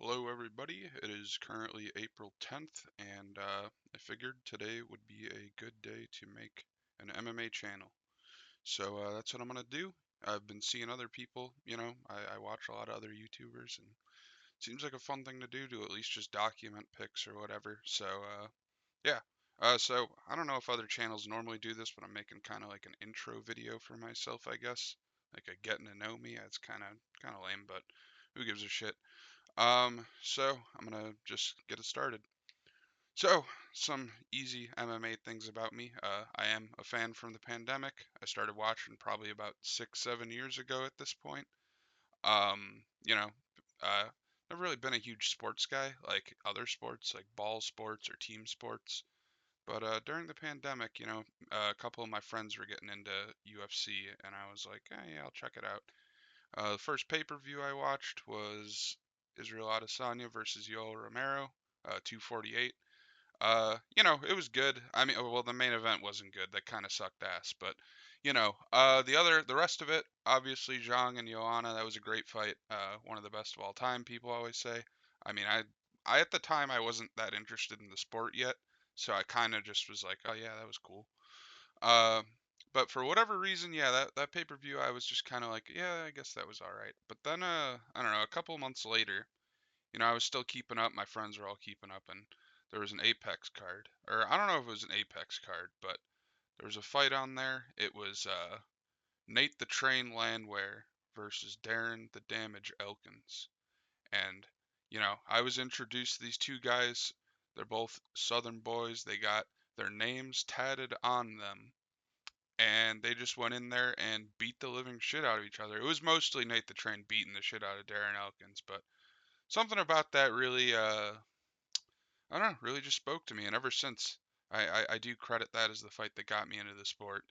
Hello, everybody. It is currently April 10th, and I figured today would be a good day to make an MMA channel. So that's what I'm gonna do. I've been seeing other people, I watch a lot of other YouTubers, and it seems like a fun thing to do to at least just document pics or whatever. So yeah. So I don't know if other channels normally do this, but I'm making kind of like an intro video for myself, I guess. Like a getting to know me. It's kind of lame, but who gives a shit? So I'm gonna just get it started. So, some easy MMA things about me. I am a fan from the pandemic. I started watching probably about 6, 7 years ago at this point. Um, you know, uh, Never really been a huge sports guy like other sports, like ball sports or team sports. But during the pandemic, a couple of my friends were getting into UFC, and I was like, yeah, I'll check it out. The first pay-per-view I watched was Israel Adesanya versus Yoel Romero, 248. It was good. I mean, well, the main event wasn't good. That kind of sucked ass. But, the rest of it, obviously, Zhang and Joanna, that was a great fight. One of the best of all time, people always say. I mean, I at the time, I wasn't that interested in the sport yet. So I kind of just was like, oh, yeah, that was cool. Uh, but for whatever reason, yeah, that pay-per-view, I was just kind of like, yeah, I guess that was all right. But then, I don't know, a couple months later, I was still keeping up. My friends were all keeping up, and there was an Apex card, or I don't know if it was an Apex card, but there was a fight on there. It was Nate the Train Landwehr versus Darren the Damage Elkins, and I was introduced to these two guys. They're both Southern boys. They got their names tatted on them, and they just went in there and beat the living shit out of each other. It was mostly Nate the Train beating the shit out of Darren Elkins, but something about that really, I don't know, really just spoke to me. And ever since, I do credit that as the fight that got me into the sport.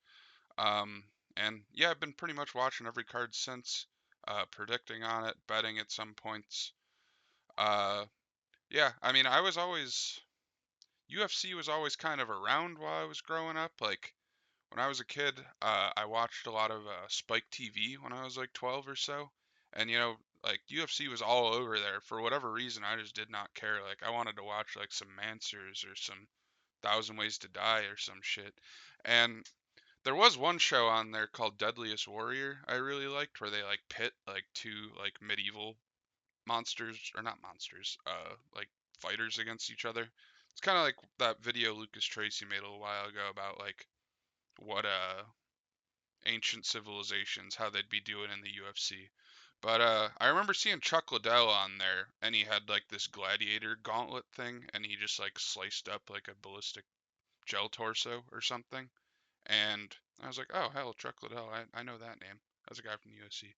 Um, and yeah, I've been pretty much watching every card since, predicting on it, betting at some points. Uh, yeah, I mean, UFC was always kind of around while I was growing up. Like, when I was a kid, I watched a lot of Spike TV when I was like 12 or so, and like UFC was all over there. For whatever reason, I just did not care. Like I wanted to watch like some Mansers or some Thousand Ways to Die or some shit. And there was one show on there called Deadliest Warrior I really liked, where they like pit like two like medieval monsters, or not monsters, like fighters against each other. It's kind of like that video Lucas Tracy made a little while ago about like what ancient civilizations, how they'd be doing in the UFC. But I remember seeing Chuck Liddell on there, and he had like this gladiator gauntlet thing, and he just like sliced up like a ballistic gel torso or something. And I was like, oh hell, Chuck Liddell, I know that name. That's a guy from the UFC.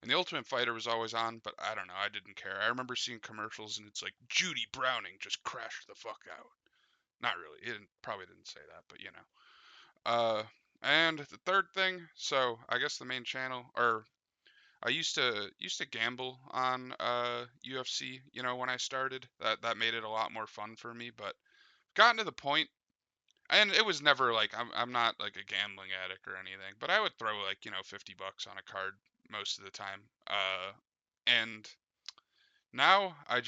And the Ultimate Fighter was always on, but I don't know, I didn't care. I remember seeing commercials, and it's like Judy Browning just crashed the fuck out. Not really. It probably didn't say that, but you know. Uh, and the third thing, so I guess the main channel, or I used to gamble on UFC, when I started. That made it a lot more fun for me, but gotten to the point, and it was never like I'm not like a gambling addict or anything, but I would throw like, $50 on a card most of the time. And now I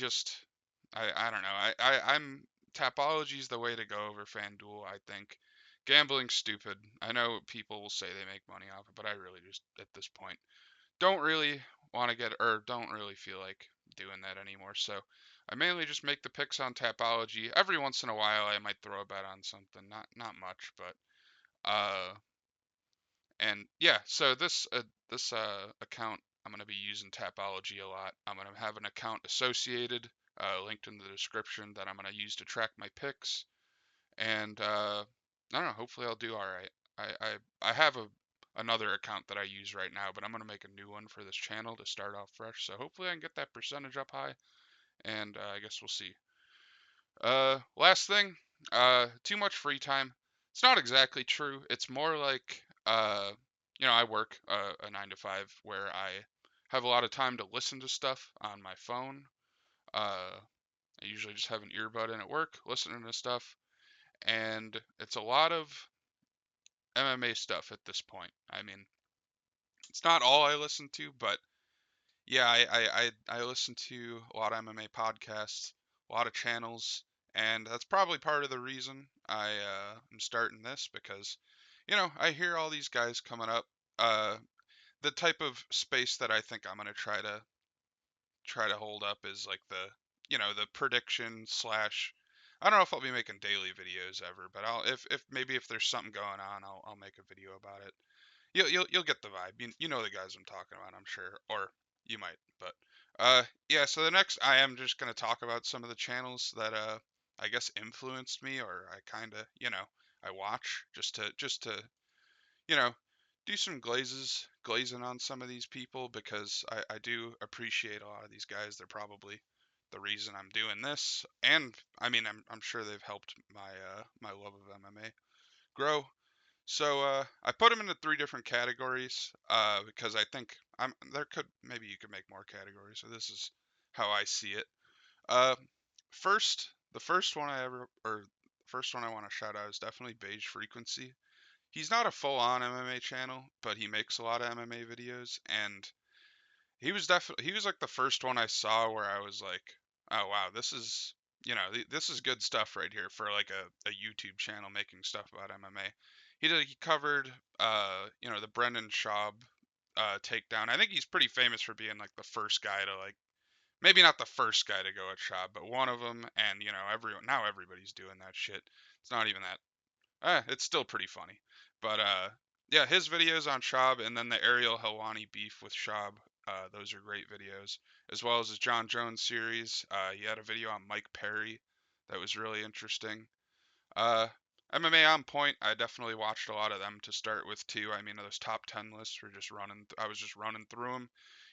don't know. I'm Tapology is the way to go over FanDuel, I think. Gambling's stupid. I know people will say they make money off it, but I really just at this point don't really want to get, or don't really feel like doing that anymore. So I mainly just make the picks on Tapology. Every once in a while I might throw a bet on something, not much, but uh and yeah, so this account, I'm going to be using Tapology a lot. I'm going to have an account associated, linked in the description, that I'm going to use to track my picks. And I don't know. Hopefully, I'll do all right. I have another account that I use right now, but I'm going to make a new one for this channel to start off fresh. So hopefully, I can get that percentage up high. And I guess we'll see. Last thing, too much free time. It's not exactly true. It's more like, I work a 9 to 5 where I have a lot of time to listen to stuff on my phone. I usually just have an earbud in at work, listening to stuff, and it's a lot of MMA stuff at this point. I mean, it's not all I listen to, but Yeah, I listen to a lot of MMA podcasts, a lot of channels, and that's probably part of the reason am starting this because, I hear all these guys coming up. The type of space that I think I'm gonna try to hold up is like the prediction slash. I don't know if I'll be making daily videos ever, but if maybe if there's something going on, I'll make a video about it. You'll get the vibe. You know the guys I'm talking about, I'm sure, or you might. But yeah. So the next, I am just gonna talk about some of the channels that I guess influenced me, or I kind of I watch just to you know do some glazing on some of these people because I do appreciate a lot of these guys. They're probably the reason I'm doing this, and I mean I'm sure they've helped my love of MMA grow. So I put them into three different categories because I think maybe you could make more categories. So this is how I see it. Uh, the first one first one I want to shout out is definitely Beige Frequency. He's not a full-on MMA channel, but he makes a lot of MMA videos, and he was like the first one I saw where I was like, oh wow, this is good stuff right here for like a YouTube channel making stuff about MMA. He covered the Brendan Schaub takedown. I think he's pretty famous for being like the first guy to like maybe not the first guy to go at Schaub, but one of them. And everybody's doing that shit. It's not even that it's still pretty funny. But yeah, his videos on Schaub and then the Ariel Helwani beef with Schaub, those are great videos. As well as his John Jones series. He had a video on Mike Perry that was really interesting. Uh, MMA on point, I definitely watched a lot of them to start with too. I mean, those top 10 lists were just I was just running through them,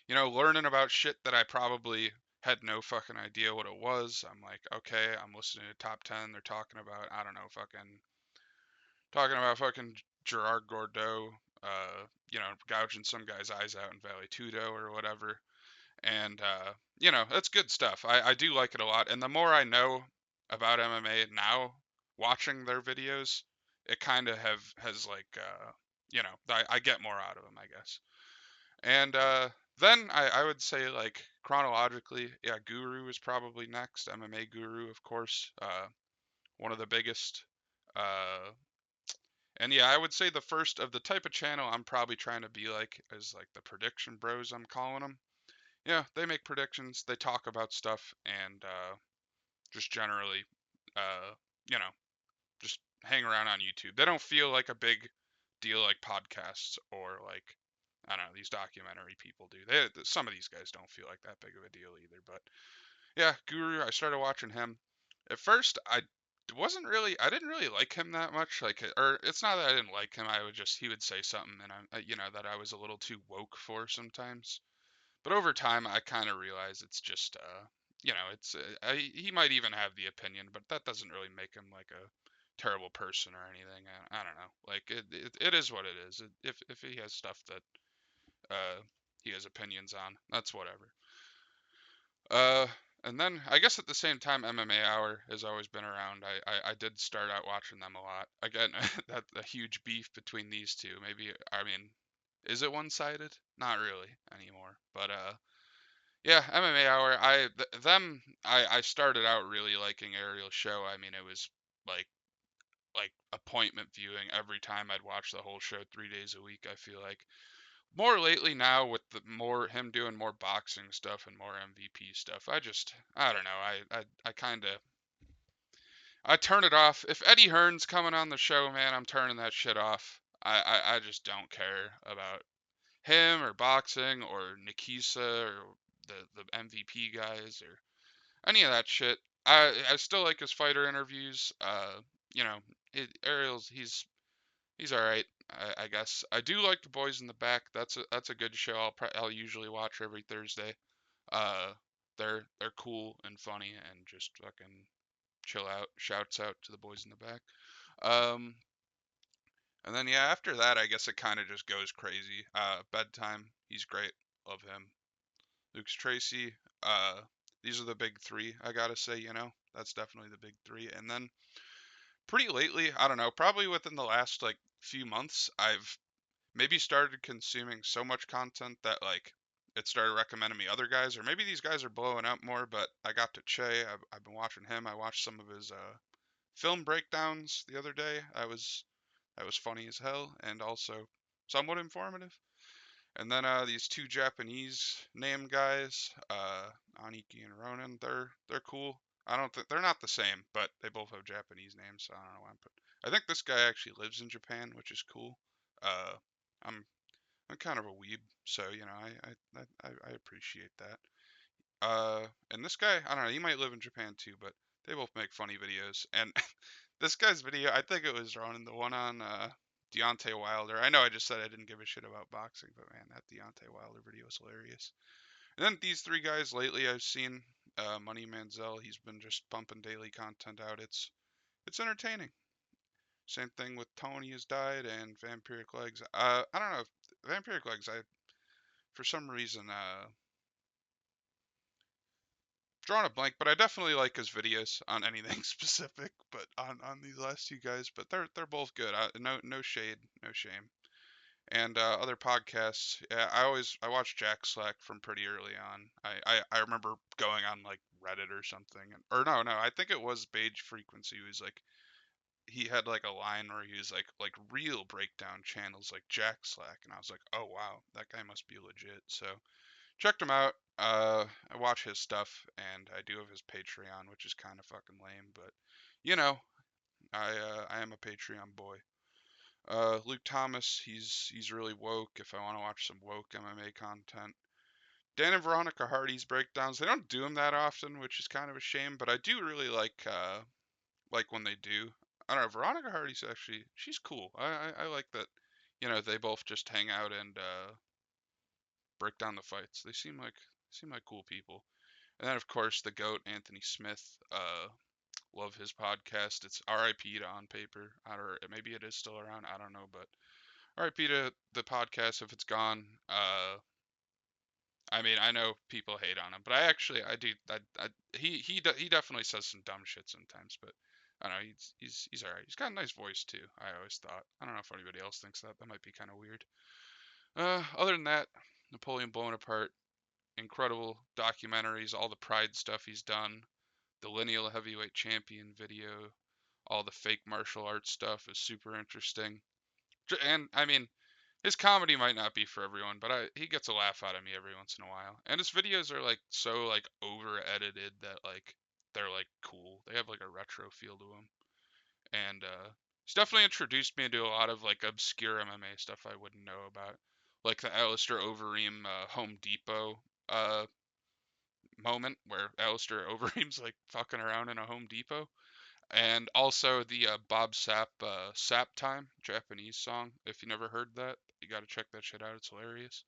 learning about shit that I probably had no fucking idea what it was. I'm like, okay, I'm listening to top 10. They're I don't know, talking about fucking Gerard Gordeau, gouging some guy's eyes out in Valley Tudo or whatever. And, it's good stuff. I do like it a lot. And the more I know about MMA now, watching their videos, it kind of has like, I get more out of them, I guess. And, then I would say like chronologically, yeah, Guru is probably next. MMA Guru, of course, one of the biggest, uh, and yeah, I would say the first of the type of channel I'm probably trying to be like is like the prediction bros, I'm calling them. Yeah, they make predictions, they talk about stuff, and just generally, uh, you know, just hang around on YouTube. They don't feel like a big deal like podcasts or like I don't know these documentary people do. Some of these guys don't feel like that big of a deal either. But yeah, Guru, I started watching him. At first, I didn't really like him that much. Like, or it's not that I didn't like him. He would say something, and that I was a little too woke for sometimes. But over time, I kind of realize it's just, he might even have the opinion, but that doesn't really make him like a terrible person or anything. I don't know. Like, it is what it is. If he has stuff that uh, he has opinions on, that's whatever. Uh, and then I guess at the same time, MMA Hour has always been around. I did start out watching them a lot. Again, that a huge beef between these two. Maybe I mean, is it one-sided? Not really anymore. But yeah, MMA Hour. I started out really liking Ariel's show. I mean, it was like appointment viewing every time I'd watch the whole show 3 days a week. I feel like more lately now with the more him doing more boxing stuff and more MVP stuff. I don't know. I kind of I turn it off. If Eddie Hearn's coming on the show, man, I'm turning that shit off. I just don't care about him or boxing or Nikisa or the MVP guys or any of that shit. I still like his fighter interviews. You know, Ariel's he's all right, I guess. I do like the Boys in the Back. That's a good show. I'll usually watch every Thursday. Uh, they're cool and funny and just fucking chill out. Shouts out to the Boys in the Back. Um, and then yeah, after that, I guess it kind of just goes crazy. Bedtime. He's great. Love him. Luke's Tracy. Uh, these are the big three. I gotta say, that's definitely the big three. And then pretty lately, I don't know, probably within the last like few months, I've maybe started consuming so much content that like it started recommending me other guys, or maybe these guys are blowing up more. But I got to Che. I've been watching him. I watched some of his film breakdowns the other day. That was funny as hell and also somewhat informative. And then these two Japanese name guys, Aniki and Ronan, they're cool. I don't think they're not the same, but they both have Japanese names, so I don't know why. But I think this guy actually lives in Japan, which is cool. Uh, I'm I'm kind of a weeb, so you know I appreciate that. And this guy, I don't know, he might live in Japan too, but they both make funny videos. And this guy's video, I think it was Ronan, the one on Deontay Wilder. I know I just said I didn't give a shit about boxing, but man, that Deontay Wilder video is hilarious. And then these three guys lately I've seen, Money Manziel, he's been just pumping daily content out. It's entertaining. Same thing with Tony has died and Vampiric Legs. I don't know, Vampiric Legs. I for some reason drawing a blank, but I definitely like his videos on anything specific. But on these last two guys, but they're both good. No shade, no shame. And other podcasts, yeah, I watched Jack Slack from pretty early on. I remember going on like Reddit or something, or no, I think it was Beige Frequency. He was like he had like a line where he was like real breakdown channels like Jack Slack, and I was like, oh wow, that guy must be legit. So checked him out. I watch his stuff, and I do have his Patreon, which is kind of fucking lame, but you know, I am a Patreon boy. Luke Thomas, he's really woke. If I want to watch some woke MMA content, Dan and Veronica Hardy's breakdowns, they don't do them that often, which is kind of a shame. But I do really like when they do. I don't know. Veronica Hardy's actually she's cool. I like that. You know, they both just hang out and break down the fights. They seem like cool people. And then of course the goat Anthony Smith. Love his podcast. It's R.I.P. to On Paper. I don't. Maybe it is still around. I don't know, but R.I.P. to the podcast if it's gone. I mean, I know people hate on him, but I do. He definitely says some dumb shit sometimes, but I don't know. He's all right. He's got a nice voice too. I always thought. I don't know if anybody else thinks that. That might be kind of weird. Other than that, Napoleon Bonaparte, incredible documentaries, all the Pride stuff he's done, the lineal heavyweight champion video, all the fake martial arts stuff is super interesting. And I mean, his comedy might not be for everyone, but he gets a laugh out of me every once in a while. And his videos are like so like over edited that like they're like cool. They have like a retro feel to them. And he's definitely introduced me into a lot of like obscure MMA stuff I wouldn't know about, like the Alistair Overeem Home Depot uh moment where Alistair Overeem's like fucking around in a Home Depot. And also the Bob Sapp Sap Time Japanese song. If you never heard that, you got to check that shit out. It's hilarious.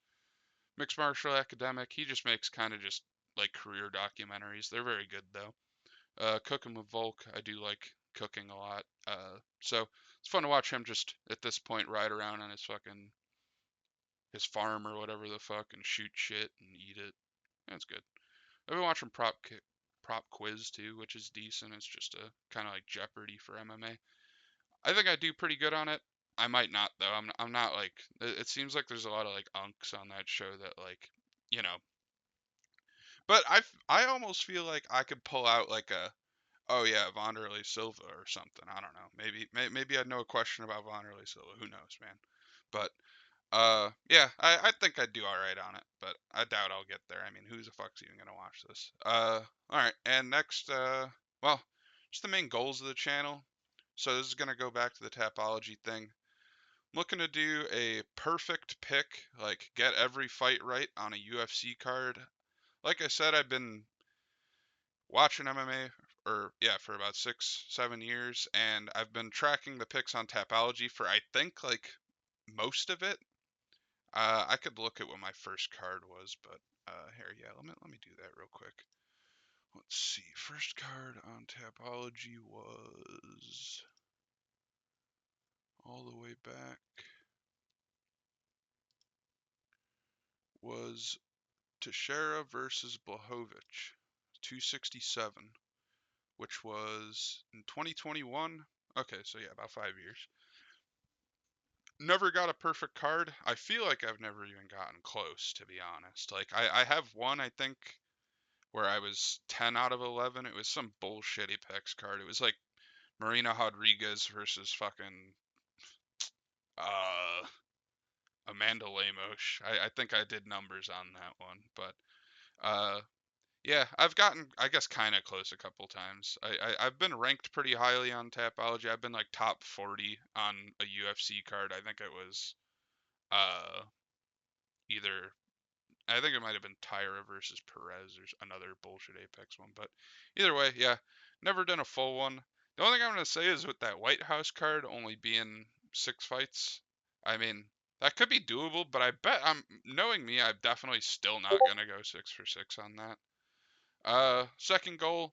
Mixed Martial Academic. He just makes kind of just like career documentaries. They're very good though. Cooking with Volk. I do like cooking a lot. So it's fun to watch him just at this point ride around on his farm or whatever the fuck and shoot shit and eat it. That's good. I've been watching Prop Quiz too, which is decent. It's just a kind of like Jeopardy for MMA. I think I do pretty good on it. I might not though. I'm not like it seems like there's a lot of like unks on that show that like, you know. But I almost feel like I could pull out like a oh yeah, Wanderlei Silva or something. I don't know. Maybe I'd know a question about Wanderlei Silva. Who knows, man. But yeah, I think I'd do all right on it, but I doubt I'll get there. I mean, who the fuck's even gonna watch this? All right, and next well, just the main goals of the channel. So this is gonna go back to the Tapology thing. I'm looking to do a perfect pick, like get every fight right on a UFC card. Like I said, I've been watching MMA or yeah for about 6 7 years, and I've been tracking the picks on Tapology for I think like most of it. I could look at what my first card was, but here, yeah, let me do that real quick. Let's see. First card on Tapology was all the way back was Teixeira versus Blachowicz, 267, which was in 2021. Okay, so yeah, about 5 years. never got a perfect card. I feel like I've never even gotten close, to be honest. Like I have one, I think, where I was 10 out of 11. It was some bullshit Apex card. It was like Marina Rodriguez versus fucking uh Amanda Lemos. I think I did numbers on that one, but uh yeah, I've gotten, I guess, kind of close a couple times. I've been ranked pretty highly on Tapology. I've been like top 40 on a UFC card. I think it was uh either, I think it might have been Tyra versus Perez or another bullshit Apex one. But either way, yeah, never done a full one. The only thing I'm gonna say is with that White House card only being 6 fights, I mean that could be doable, but I bet I'm, knowing me, I'm definitely still not gonna go 6 for 6 on that. Second goal,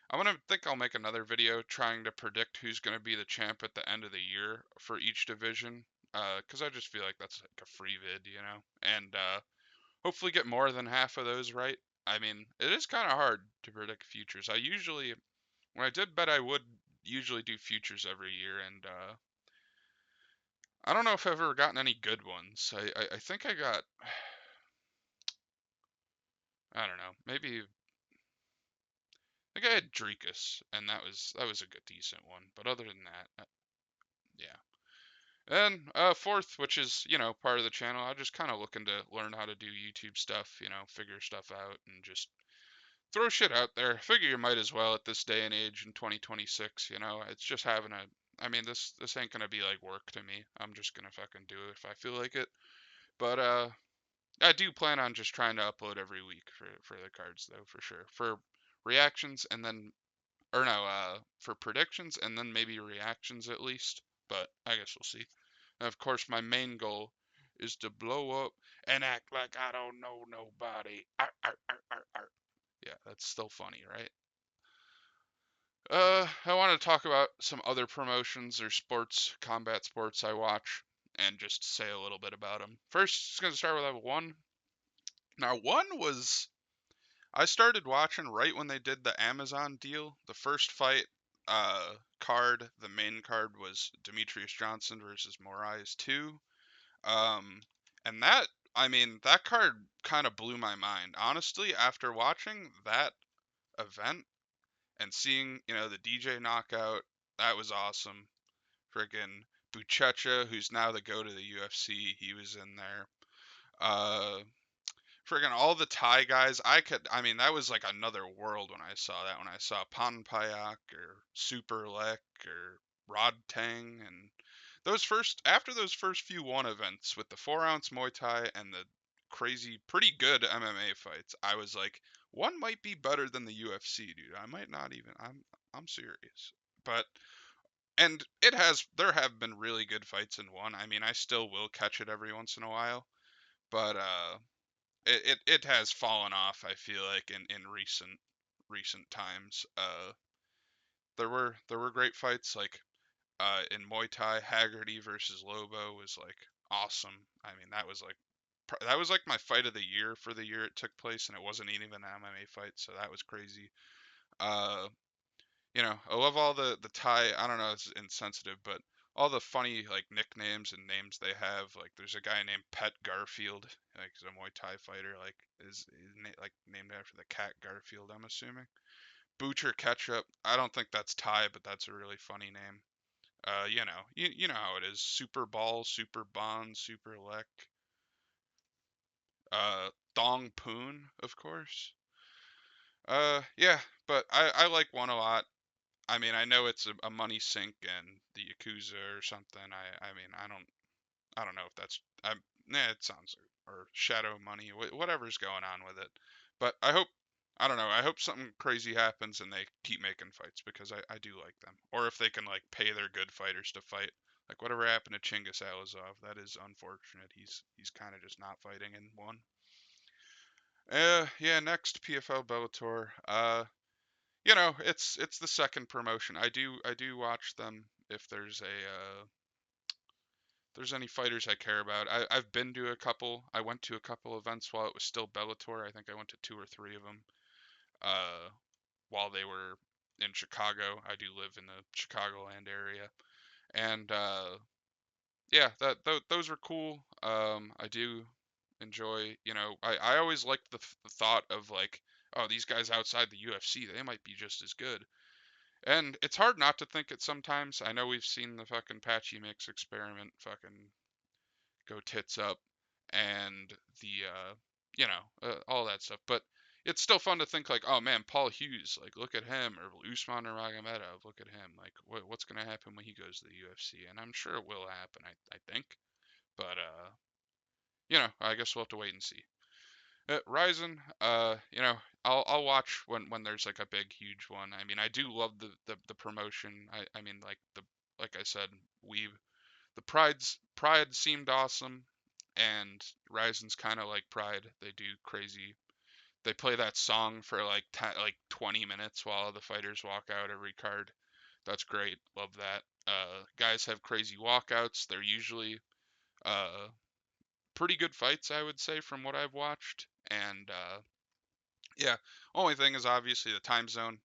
I want to think I'll make another video trying to predict who's going to be the champ at the end of the year for each division. Because I just feel like that's like a free vid, you know? And hopefully get more than half of those right. I mean, it is kind of hard to predict futures. I usually, when I did bet, I would usually do futures every year, and I don't know if I've ever gotten any good ones. I think I got, I don't know, maybe, I think I had Drekus, and that was a good decent one. But other than that, yeah. And fourth, which is, part of the channel, I'm just kind of looking to learn how to do YouTube stuff, figure stuff out and just throw shit out there. Figure you might as well at this day and age in 2026, It's just having a, I mean, this ain't gonna be like work to me. I'm just gonna fucking do it if I feel like it. But I do plan on just trying to upload every week for the cards though, for sure. For reactions and then, or no, for predictions and then maybe reactions at least. But I guess we'll see. And of course, my main goal is to blow up and act like I don't know nobody. Arr, arr, arr, arr, arr. Yeah, that's still funny, right? I want to talk about some other promotions or sports, combat sports I watch, and just say a little bit about them. First, it's going to start with level one. Now, one was, I started watching right when they did the Amazon deal. The first fight card, the main card was Demetrius Johnson versus Moraes 2. Um, and that, I mean, that card kind of blew my mind. Honestly, after watching that event and seeing, the DJ knockout, that was awesome. Friggin' Buchecha, who's now the GOAT of the UFC, he was in there. Uh, Friggin' all the Thai guys, I mean, that was like another world when I saw that. When I saw Pan Payak or Super Lek or Rod Tang, and after those first few one events with the 4 ounce Muay Thai and the crazy, pretty good MMA fights, I was like, one might be better than the UFC, dude. I might not even, I'm serious. But, and there have been really good fights in one. I mean, I still will catch it every once in a while, but, it has fallen off. I feel like in recent times. There were great fights like in Muay Thai, Haggerty versus Lobo was like awesome. I mean that was like my fight of the year for the year it took place, and it wasn't even an MMA fight, so that was crazy. Uh, I love all the Thai. I don't know, it's insensitive, but all the funny like nicknames and names they have. Like there's a guy named Pet Garfield, like he's a Muay Thai fighter, like like named after the cat Garfield, I'm assuming. Butcher Ketchup. I don't think that's Thai, but that's a really funny name. You know how it is. Super Ball, Super Bond, Super Lek. Dong Poon, of course. Yeah, but I like one a lot. I mean, I know it's a money sink and the Yakuza or something. I mean, I don't know if that's, nah, it sounds, or Shadow Money, whatever's going on with it. But I don't know. I hope something crazy happens and they keep making fights because I do like them. Or if they can like pay their good fighters to fight. Like whatever happened to Chinggis Alizov, that is unfortunate. He's kind of just not fighting in one. Yeah. Next PFL Bellator. It's the second promotion. I do watch them if there's any fighters I care about. I've been to a couple. I went to a couple events while it was still Bellator. I think I went to two or three of them. Uh, while they were in Chicago. I do live in the Chicagoland area, and yeah, those are cool. I do enjoy, I always liked the thought of like, oh, these guys outside the UFC, they might be just as good. And it's hard not to think it sometimes. I know we've seen the fucking Patchy Mix experiment fucking go tits up and all that stuff. But it's still fun to think like, oh man, Paul Hughes, like look at him, or Usman Nurmagomedov, look at him. Like what's gonna happen when he goes to the UFC? And I'm sure it will happen. I think, but I guess we'll have to wait and see. Ryzen, I'll watch when there's like a big, huge one. I mean, I do love the promotion. I mean, like I said, we the Pride seemed awesome, and Ryzen's kind of like Pride. They do crazy. They play that song for like 20 minutes while the fighters walk out every card. That's great. Love that. Guys have crazy walkouts. They're usually uh, pretty good fights, I would say, from what I've watched. And yeah, only thing is obviously the time zone.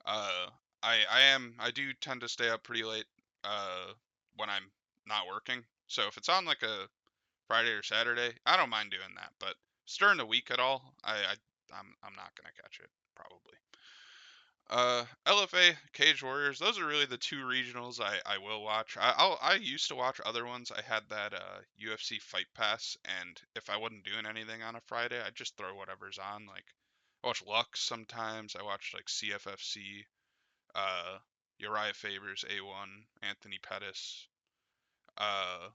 Uh, I do tend to stay up pretty late when I'm not working. So if it's on like a Friday or Saturday, I don't mind doing that. But if it's during the week at all, I'm not gonna catch it probably. LFA, Cage Warriors, those are really the two regionals I will watch. I used to watch other ones. I had that UFC Fight Pass, and if I wasn't doing anything on a Friday, I'd just throw whatever's on. Like I watch Lux sometimes. I watch like CFFC, uh, Uriah Favors, A1, Anthony Pettis. Uh,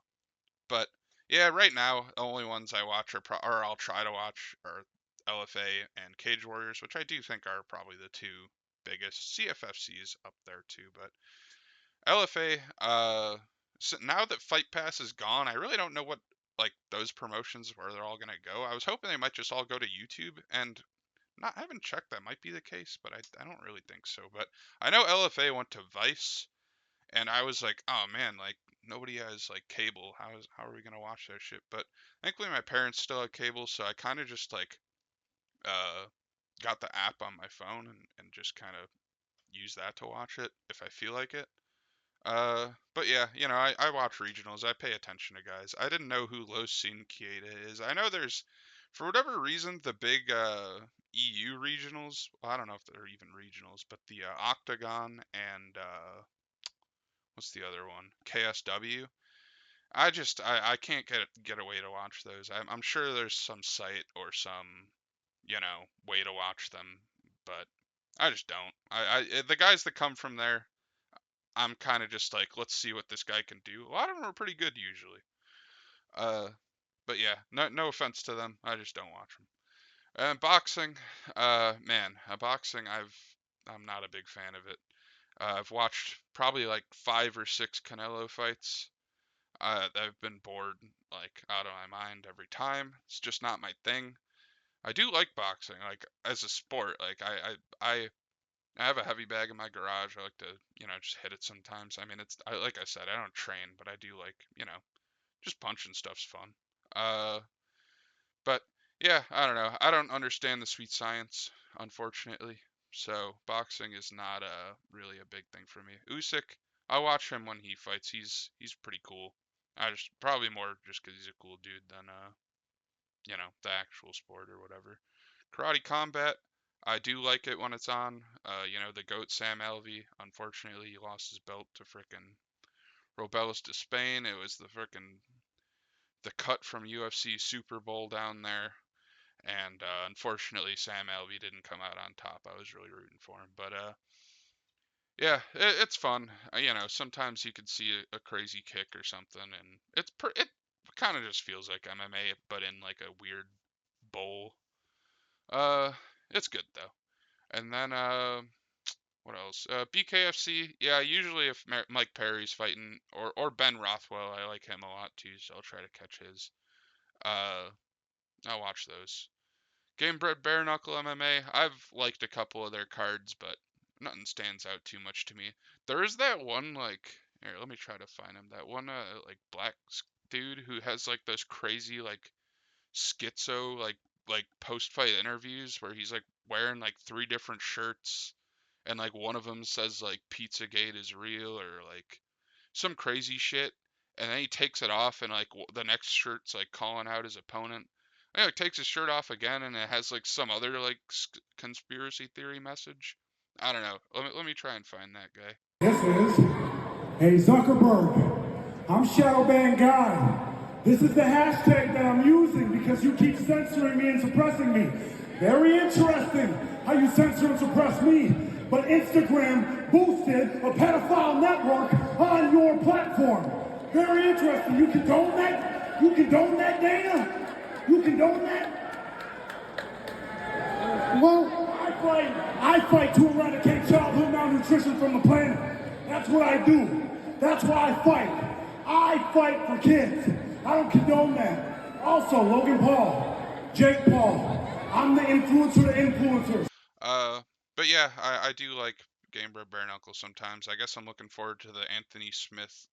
but yeah, right now the only ones I watch or I'll try to watch are LFA and Cage Warriors, which I do think are probably the two biggest. CFFC's up there too, but LFA. So now that Fight Pass is gone, I really don't know what like those promotions where they're all gonna go. I was hoping they might just all go to YouTube, and not I haven't checked that might be the case, but I don't really think so. But I know LFA went to Vice, and I was like, oh man, like nobody has like cable. How are we gonna watch that shit? But thankfully my parents still have cable, so I kind of just like uh got the app on my phone and just kind of use that to watch it if I feel like it. But yeah, I watch regionals. I pay attention to guys. I didn't know who Los Sin Kieda is. I know there's, for whatever reason, the big EU regionals. Well, I don't know if they're even regionals, but the Octagon and what's the other one? KSW. I can't get a way to watch those. I'm sure there's some site or some way to watch them, but I just don't. The guys that come from there, I'm kind of just like, let's see what this guy can do. A lot of them are pretty good usually. Uh, but yeah, no offense to them. I just don't watch them. And boxing, man, boxing, I'm not a big fan of it. I've watched probably like 5 or 6 Canelo fights. I've been bored like out of my mind every time. It's just not my thing. I do like boxing, like as a sport. Like I have a heavy bag in my garage. I like to, just hit it sometimes. I mean, like I said, I don't train, but I do like, just punching stuff's fun. Uh, but yeah, I don't know. I don't understand the sweet science, unfortunately. So boxing is not really a big thing for me. Usyk, I watch him when he fights. He's pretty cool. I just probably more just 'cause he's a cool dude than the actual sport or whatever. Karate Combat, I do like it when it's on. The GOAT Sam Alvey, unfortunately, he lost his belt to frickin' Robelis de Spain. It was the cut from UFC Super Bowl down there. And unfortunately, Sam Alvey didn't come out on top. I was really rooting for him. But yeah, it's fun. Sometimes you can see a crazy kick or something, and it kind of just feels like MMA, but in like a weird bowl. Uh, it's good though. And then what else? BKFC. Yeah, usually if Mike Perry's fighting or Ben Rothwell, I like him a lot too, so I'll try to catch his. Uh, I'll watch those. Game Bred Bare Knuckle MMA. I've liked a couple of their cards, but nothing stands out too much to me. There is that one like here, let me try to find him. That one like black dude who has like those crazy like schizo like post fight interviews where he's like wearing like 3 different shirts and like one of them says like Pizzagate is real or like some crazy shit, and then he takes it off, and like the next shirt's like calling out his opponent. And he like, takes his shirt off again, and it has like some other like conspiracy theory message. I don't know. Let me try and find that guy. This is, hey Zuckerberg, I'm Shadowban Guy. This is the hashtag that I'm using because you keep censoring me and suppressing me. Very interesting how you censor and suppress me, but Instagram boosted a pedophile network on your platform. Very interesting. You condone that? You condone that, Dana? You condone that? Well, I fight to eradicate childhood malnutrition from the planet. That's what I do. That's why I fight. I fight for kids. I don't condone that. Also, Logan Paul, Jake Paul, I'm the influencer to influencers. But yeah, I do like Game Boy Bare Knuckles sometimes. I guess I'm looking forward to the Anthony Smith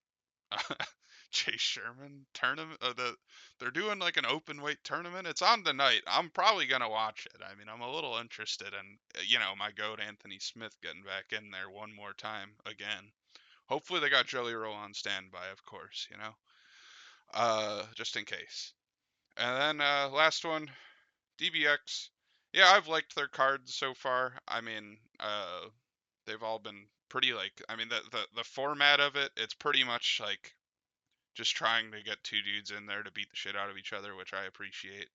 Chase Sherman tournament. They're doing like an open weight tournament. It's on tonight. I'm probably gonna watch it. I mean, I'm a little interested in my goat Anthony Smith getting back in there one more time again. Hopefully they got Jelly Roll on standby, of course. Just in case. And then last one, DBX. Yeah, I've liked their cards so far. I mean, they've all been pretty I mean the format of it, it's pretty much like just trying to get two dudes in there to beat the shit out of each other, which I appreciate.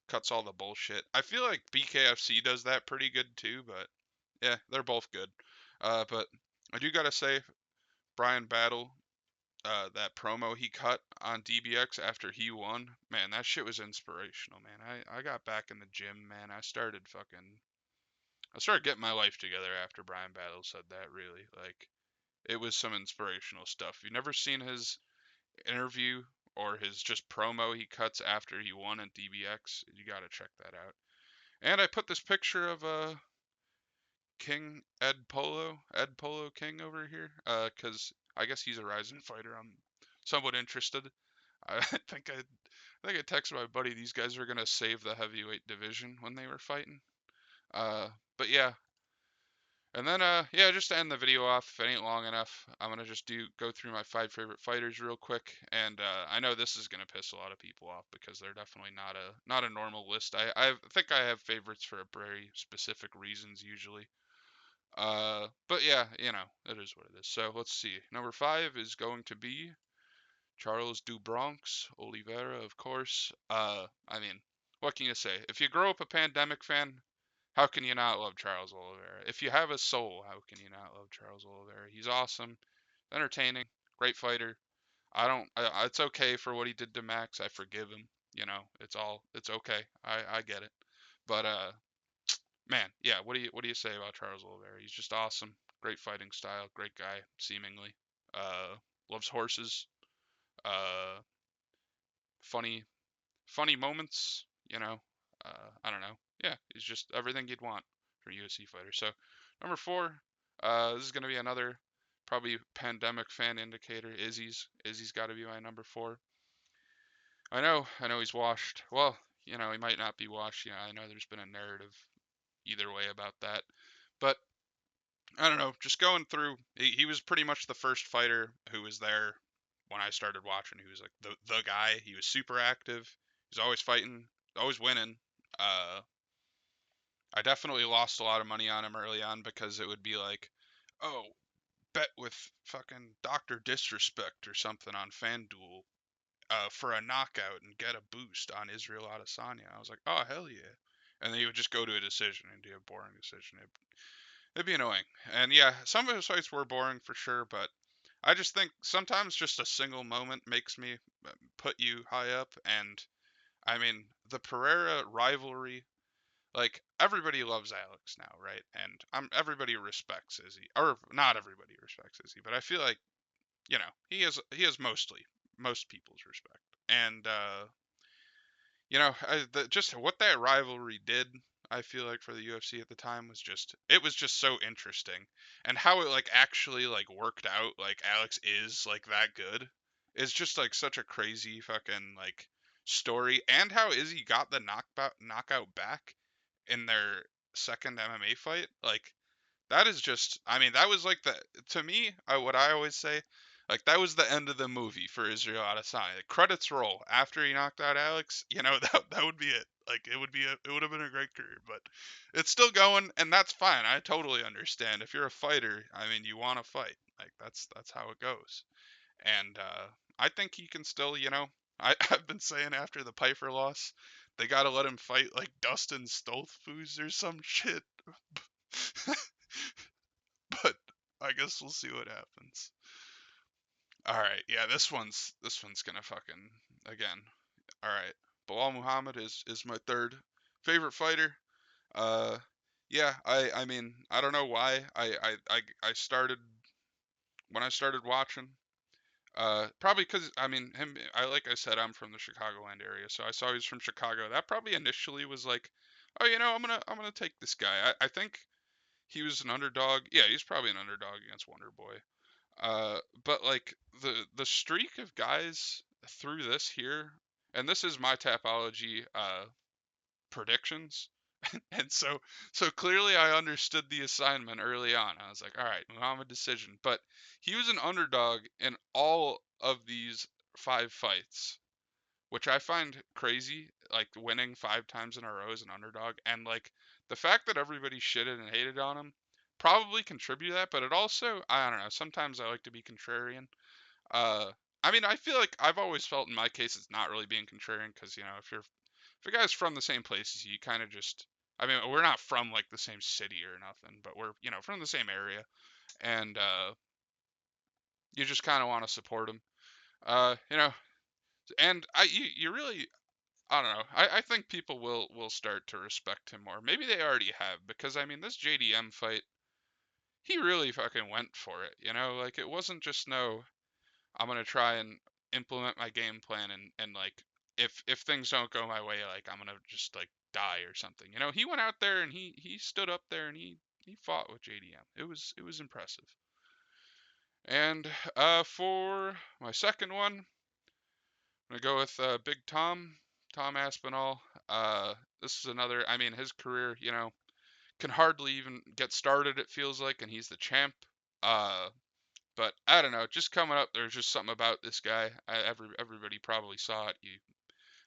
Cuts all the bullshit. I feel like BKFC does that pretty good too, but yeah, they're both good. But I do gotta say, Brian Battle, that promo he cut on DBX after he won, man, that shit was inspirational, man. I got back in the gym, man. I started getting my life together after Brian Battle said that, really. Like, it was some inspirational stuff. You've never seen his interview or his just promo he cuts after he won at DBX, you gotta check that out. And I put this picture of King Ed Polo King over here, because I guess he's a rising fighter. I'm somewhat interested. I think I texted my buddy these guys were gonna save the heavyweight division when they were fighting. But yeah, and then yeah, just to end the video off, if it ain't long enough, I'm gonna just go through my 5 favorite fighters real quick. And I know this is gonna piss a lot of people off because they're definitely not a normal list. I think I have favorites for very specific reasons usually. But yeah, it is what it is. So let's see. Number 5 is going to be Charles do Bronx Oliveira, of course. I mean, what can you say? If you grow up a Pandemic fan, how can you not love Charles Oliveira? If you have a soul, how can you not love Charles Oliveira? He's awesome, entertaining, great fighter. It's okay for what he did to Max. I forgive him. It's okay. I get it. But man, yeah. What do you say about Charles Oliveira? He's just awesome. Great fighting style. Great guy, seemingly. Loves horses. Uh, funny, funny moments. I don't know. Yeah, he's just everything you'd want for a UFC fighter. So, number 4, this is gonna be another probably Pandemic fan indicator. Izzy's got to be my number 4. I know he's washed. Well, he might not be washed. I know there's been a narrative either way about that, but I don't know. Just going through, he was pretty much the first fighter who was there when I started watching. He was like the guy. He was super active. He was always fighting, always winning. I definitely lost a lot of money on him early on because it would be like, oh, bet with fucking Dr. Disrespect or something on FanDuel for a knockout and get a boost on Israel Adesanya. I was like, oh, hell yeah. And then he would just go to a decision and do a boring decision. It'd be annoying. And yeah, some of his fights were boring for sure, but I just think sometimes just a single moment makes me put you high up. And I mean, the Pereira rivalry, like everybody loves Alex now, right? And everybody respects Izzy, or not everybody respects Izzy, but I feel like he has most people's respect. And just what that rivalry did, I feel like for the UFC at the time it was just so interesting, and how it like actually like worked out. Like Alex is like that good. It's just like such a crazy fucking like story, and how Izzy got the knockout back in their second MMA fight. Like that is just, I mean, that was like to me, what I always say, Like that was the end of the movie for Israel Adesanya. The credits roll after he knocked out Alex. You know that would be it. Like it would have been a great career, but it's still going, and that's fine. I totally understand. If you're a fighter, I mean, you want to fight. Like that's how it goes. And I think he can still, I've been saying after the Piper loss, they got to let him fight like Dustin Stoltzfus or some shit. But I guess we'll see what happens. All right, yeah, this one's gonna fucking again. All right, Bilal Muhammad is my third favorite fighter. Uh, yeah, I mean I don't know why I started when I started watching. Probably because I mean him. Like I said, I'm from the Chicagoland area, so I saw he was from Chicago. That probably initially was like, oh, I'm gonna take this guy. I think he was an underdog. Yeah, he's probably an underdog against Wonder Boy. But like the streak of guys through this here, and this is my Tapology predictions, and so clearly I understood the assignment early on. I was like, all right, Muhammad decision, but he was an underdog in all of these 5 fights, which I find crazy. Like winning 5 times in a row as an underdog, and like the fact that everybody shitted and hated on him probably contribute to that, but it also, I don't know, sometimes I like to be contrarian. uh, I mean, I feel like I've always felt in my case it's not really being contrarian because if a guy's from the same place as you, you kind of just. I mean, we're not from like the same city or nothing, but we're from the same area, and you just kind of want to support him. And you really, I don't know. I think people will start to respect him more. Maybe they already have because I mean this JDM fight, he really fucking went for it. Like it wasn't just no. I'm gonna try and implement my game plan and like if things don't go my way, like I'm gonna just like die or something. He went out there and he stood up there and he fought with JDM. It was impressive. And for my second one, I'm gonna go with Big Tom Aspinall. This is another. I mean, his career, can hardly even get started. It feels like, and he's the champ. Uh, but I don't know. Just coming up, there's just something about this guy. Everybody probably saw it.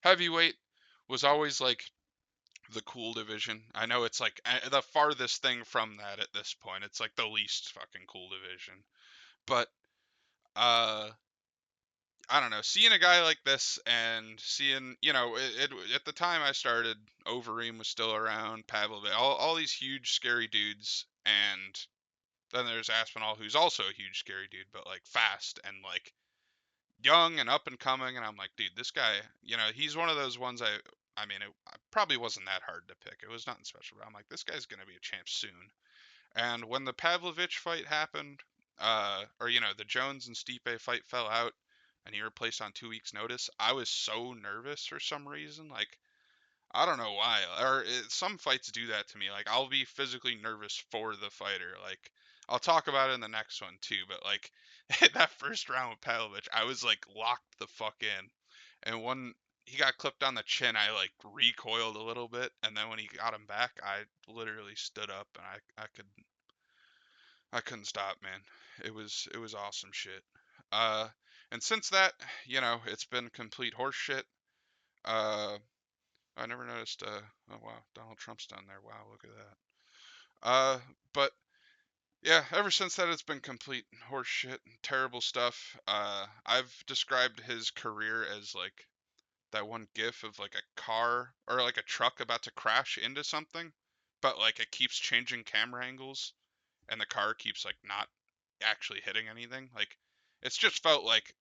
Heavyweight was always like the cool division. I know it's like the farthest thing from that at this point. It's like the least fucking cool division. But uh, I don't know. Seeing a guy like this and seeing, at the time I started, Overeem was still around, Pavlovich, all these huge scary dudes, and then there's Aspinall, who's also a huge scary dude, but like fast and like young and up and coming. And I'm like, dude, this guy, he's one of those ones. I mean, it probably wasn't that hard to pick. It was nothing special, but I'm like, this guy's gonna be a champ soon. And when the Pavlovich fight happened, or the Jones and Stipe fight fell out, and he replaced on 2 weeks' notice, I was so nervous for some reason. Like I don't know why, or some fights do that to me. Like I'll be physically nervous for the fighter. Like I'll talk about it in the next one too. But like that first round with Pavlovich, I was like locked the fuck in, and when he got clipped on the chin, I like recoiled a little bit, and then when he got him back, I literally stood up and I couldn't stop, man. It was awesome shit. Uh, and since that, it's been complete horse shit. Uh, I never noticed. Oh wow, Donald Trump's done there. Wow, look at that. But yeah, ever since that, it's been complete horse shit, terrible stuff. I've described his career as like that one GIF of like a car or like a truck about to crash into something, but like it keeps changing camera angles and the car keeps like not actually hitting anything. Like it's just felt like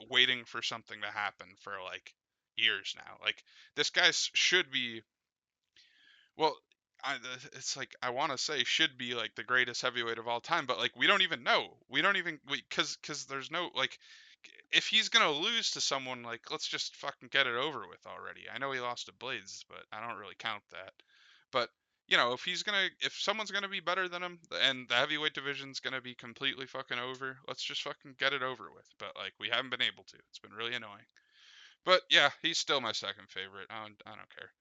waiting for something to happen for like years now. Like this guy should be well. It's like I want to say should be like the greatest heavyweight of all time, but like we don't even know. We don't even because there's no like if he's gonna lose to someone, like let's just fucking get it over with already. I know he lost to Blades, but I don't really count that. But if someone's gonna be better than him, and the heavyweight division's gonna be completely fucking over, let's just fucking get it over with. But like we haven't been able to. It's been really annoying. But yeah, he's still my second favorite. I don't care.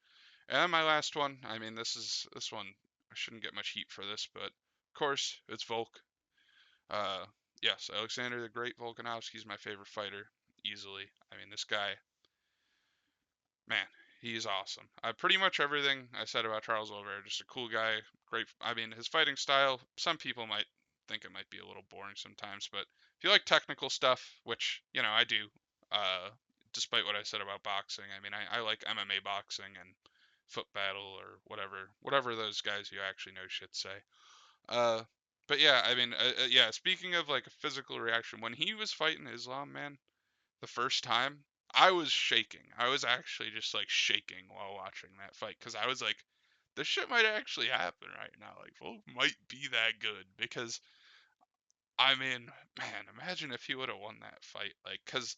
And then my last one. I mean, this one. I shouldn't get much heat for this, but of course it's Volk. Uh, yes, Alexander the Great Volkanovski is my favorite fighter, easily. I mean, this guy, man, he's awesome. Pretty much everything I said about Charles Oliveira, just a cool guy, great. I mean, his fighting style, some people might think it might be a little boring sometimes, but if you like technical stuff, which, you know, I do, uh, despite what I said about boxing, I mean, I like MMA boxing and foot battle or whatever those guys who actually know shit say. Uh, but yeah, I mean, yeah, speaking of like a physical reaction, when he was fighting Islam, man, the first time, I was shaking. I was actually just like shaking while watching that fight because I was like, this shit might actually happen right now. Like, Volk might be that good because I mean, man, imagine if he would have won that fight. Like, cause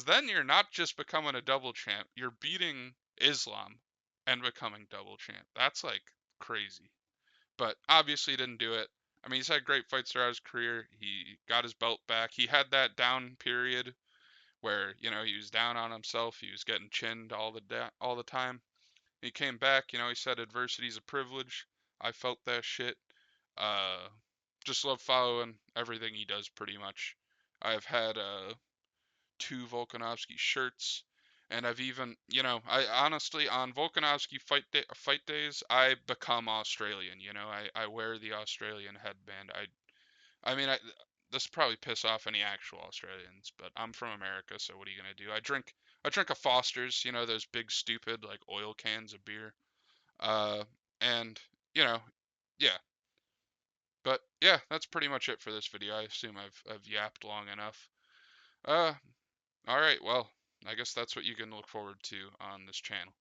then you're not just becoming a double champ, you're beating Islam and becoming double champ. That's like crazy. But obviously he didn't do it. I mean, he's had great fights throughout his career. He got his belt back. He had that down period where, you know, he was down on himself. He was getting chinned all the time. He came back. You know, he said adversity's a privilege. I felt that shit. Uh, just love following everything he does. Pretty much. I've had 2 Volkanovski shirts, and I've even, you know, I honestly on Volkanovski fight days, I become Australian. You know, I wear the Australian headband. I mean, this probably piss off any actual Australians, but I'm from America, so what are you gonna do? I drink a Foster's, you know, those big stupid like oil cans of beer. Uh, and you know, yeah. But yeah, that's pretty much it for this video. I assume I've yapped long enough. Uh, all right, well, I guess that's what you can look forward to on this channel.